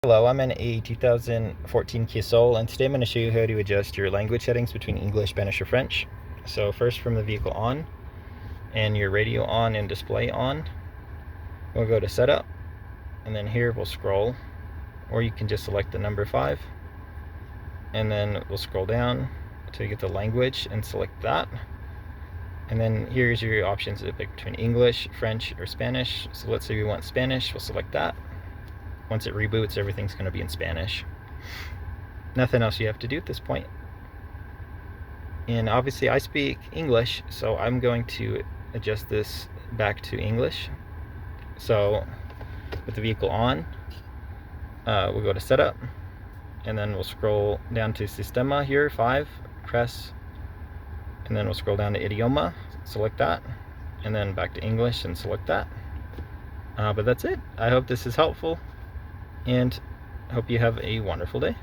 Hello, I'm in a 2014 Kia Soul, and today I'm going to show you how to adjust your language settings between English, Spanish, or French. So first, from the vehicle on, and your radio on and display on, we'll go to setup, and then here we'll scroll, or you can just select the number 5, and then we'll scroll down to get the language and select that. And then here's your options to pick between English, French, or Spanish. So let's say we want Spanish, we'll select that. Once it reboots, everything's going to be in Spanish. Nothing else you have to do at this point. And obviously I speak English, so I'm going to adjust this back to English. So with the vehicle on, we'll go to setup, and then we'll scroll down to Sistema here, 5, press, and then we'll scroll down to Idioma, select that, and then back to English and select that. But that's it. I hope this is helpful, and hope you have a wonderful day.